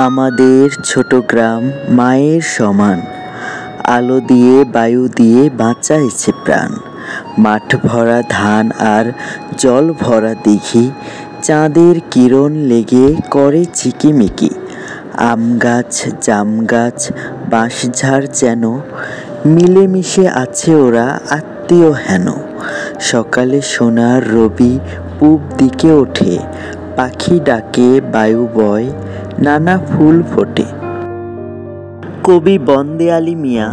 আমাদের ছোট গ্রাম মায়ের সমান, আলো দিয়ে বায়ু দিয়ে বাঁচাইছে প্রাণ। মাঠ ভরা ধান আর জল ভরা দিঘি, চাঁদের কিরণ লেগে করে ঝিকিমিকি। আম গাছ জাম গাছ বাঁশঝাড় যেন মিলেমিশে আছে ওরা আত্মীয় হেন। সকালে সোনার রবি পূব দিকে ওঠে, পাখি ডাকে বায়ু বয়, নানা ফুল ফোটে। কবি বন্দে আলী মিয়া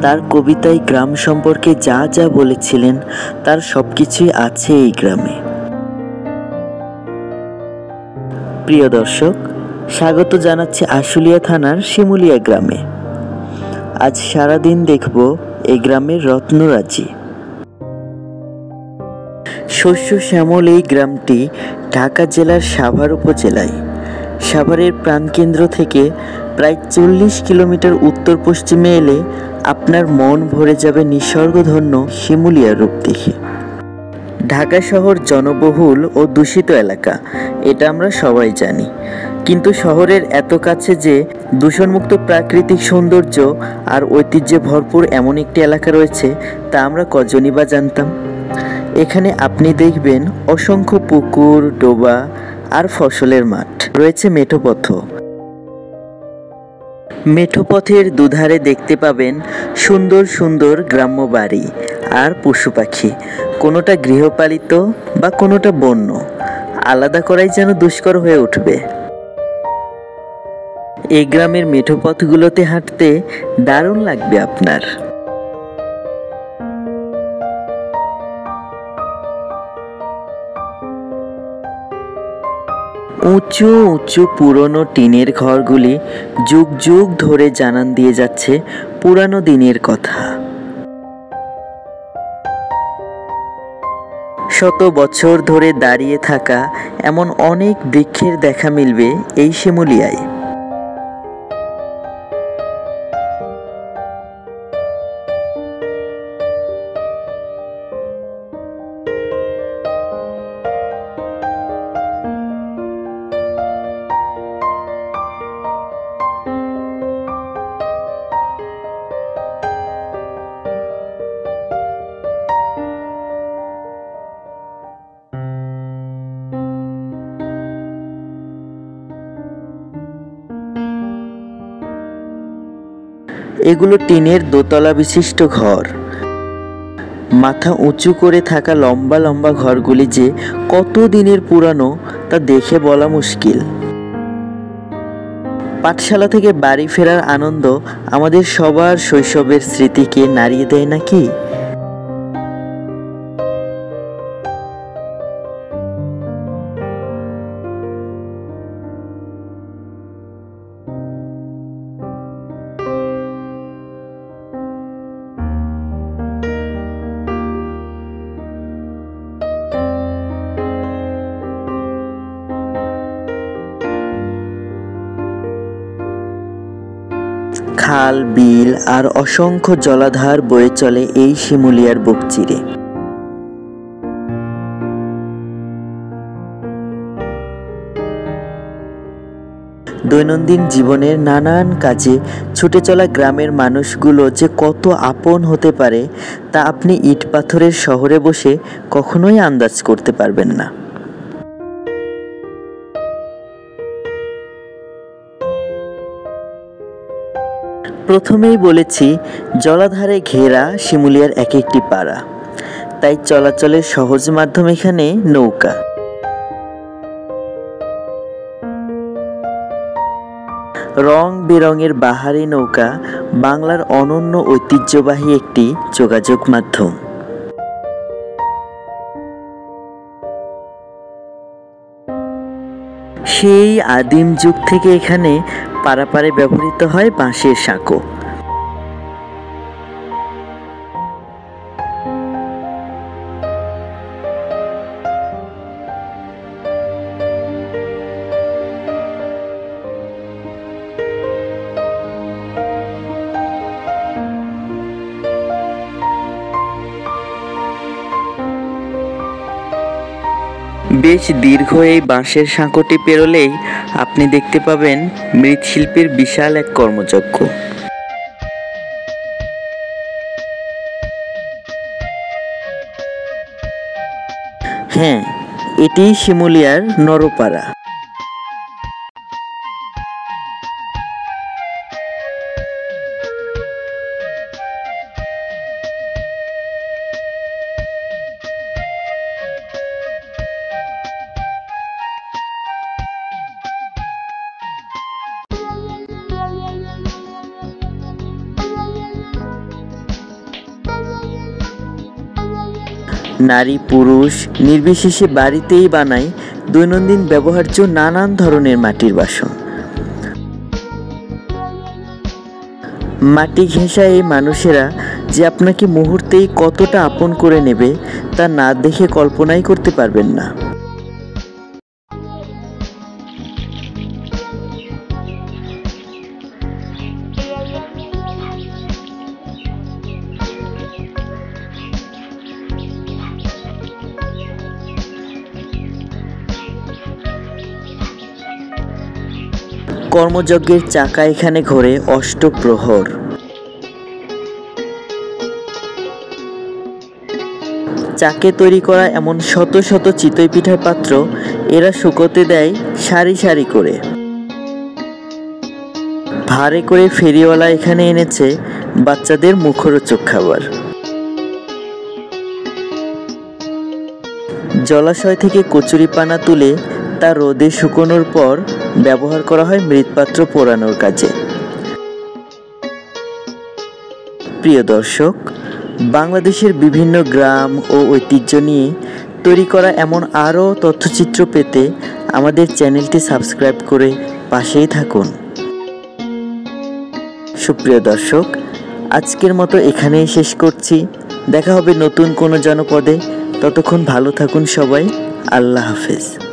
তার কবিতায় গ্রাম সম্পর্কে যা যা বলেছিলেন তার সবকিছুই আছে এই গ্রামে। প্রিয় দর্শক, স্বাগত জানাচ্ছি আশুলিয়া থানার শিমুলিয়া গ্রামে। আজ সারাদিন দেখব এই গ্রামের রত্নরাজি। শস্য শ্যামল এই গ্রামটি ঢাকা জেলার সাভার উপজেলায়। সাভারের প্রাণকেন্দ্র থেকে প্রায় 40 কিলোমিটার উত্তর পশ্চিমে এলে আপনার মন ভরে যাবে নিসর্গধন্য শিমুলিয়ার রূপ দেখে। ঢাকা শহর জনবহুল ও দূষিত এলাকা, এটা আমরা সবাই জানি। কিন্তু শহরের এত কাছে যে দূষণমুক্ত প্রাকৃতিক সৌন্দর্য আর ঐতিহ্যে ভরপুর এমন একটি এলাকা রয়েছে, তা আমরা কজনই বা জানতাম। এখানে আপনি দেখবেন অসংখ্য পুকুর, ডোবা আর ফসলের মাঠ, রয়েছে মেঠোপথও। মেঠোপথের দুধারে দেখতে পাবেন সুন্দর সুন্দর গ্রাম্য বাড়ি আর পশু পাখি, কোনোটা গৃহপালিত বা কোনোটা বন্য। আলাদা করাই যেন দুষ্কর হয়ে উঠবে। এই গ্রামের মেঠোপথগুলোতে হাঁটতে দারুণ লাগবে আপনার। উঁচু উঁচু পুরনো টিনের ঘরগুলি যুগ যুগ ধরে জানান দিয়ে যাচ্ছে পুরানো দিনের কথা। শত বছর ধরে দাঁড়িয়ে থাকা এমন অনেক বৃক্ষের দেখা মিলবে এই শিমুলিয়ায়। এগুলো টিনের দোতলা বিশিষ্ট ঘর। মাথা উঁচু করে থাকা লম্বা লম্বা ঘরগুলি যে কত দিনের পুরানো তা দেখে বলা মুশকিল। পাঠশালা থেকে বাড়ি ফেরার আনন্দ আমাদের সবার শৈশবের স্মৃতিকে নাড়িয়ে দেয় নাকি? খাল, বিল আর অসংখ্য জলাধার বয়ে চলে এই শিমুলিয়ার বুক চিরে। দৈনন্দিন জীবনের নানান কাজে ছুটে চলা গ্রামের মানুষগুলো যে কত আপন হতে পারে তা আপনি ইট পাথরের শহরে বসে কখনোই আন্দাজ করতে পারবেন না। প্রথমেই বলেছি, জলাধারে ঘেরা শিমুলিয়ার এক একটি পাড়া, তাই চলাচলের সহজ মাধ্যম এখানে নৌকা। রং বেরঙের বাহারি নৌকা বাংলার অনন্য ঐতিহ্যবাহী একটি যোগাযোগ মাধ্যম। সেই আদিম যুগ থেকে এখানে পারাপারে ব্যবহৃত হয় বাঁশের সাঁকো। বেশ দীর্ঘ এই বাঁশের সাঁকোটি পেরোলেই আপনি দেখতে পাবেন মৃৎশিল্পের বিশাল এক কর্মযজ্ঞ। হ্যাঁ, এটি শিমুলিয়ার নরপাড়া। নারী পুরুষ নির্বিশেষে বাড়িতেই বানায় দৈনন্দিন ব্যবহার্য নানান ধরনের মাটির বাসন। মাটি ঘেঁষা এই মানুষেরা যে আপনাকে মুহূর্তেই কতটা আপন করে নেবে তা না দেখে কল্পনাই করতে পারবেন না। কর্মযজ্ঞের চাকা এখানে ঘোরে অষ্টপ্রহর। চাকে তৈরি করা এমন শত শত চিতই পিঠার পাত্র এরা শুকোতে দেয় সারি সারি করে। ভারে করে ফেরিওয়ালা এখানে এনেছে বাচ্চাদের মুখরোচক খাবার। জলাশয় থেকে কচুরিপানা তুলে তা রোদে শুকোনোর পর ব্যবহার করা হয় মৃৎপাত্র পোড়ানোর কাজে। প্রিয় দর্শক, বাংলাদেশের বিভিন্ন গ্রাম ও ঐতিহ্য নিয়ে তৈরি করা এমন আরও তথ্যচিত্র পেতে আমাদের চ্যানেলটি সাবস্ক্রাইব করে পাশেই থাকুন। সুপ্রিয় দর্শক, আজকের মতো এখানেই শেষ করছি। দেখা হবে নতুন কোনো জনপদে। ততক্ষণ ভালো থাকুন সবাই। আল্লাহ হাফেজ।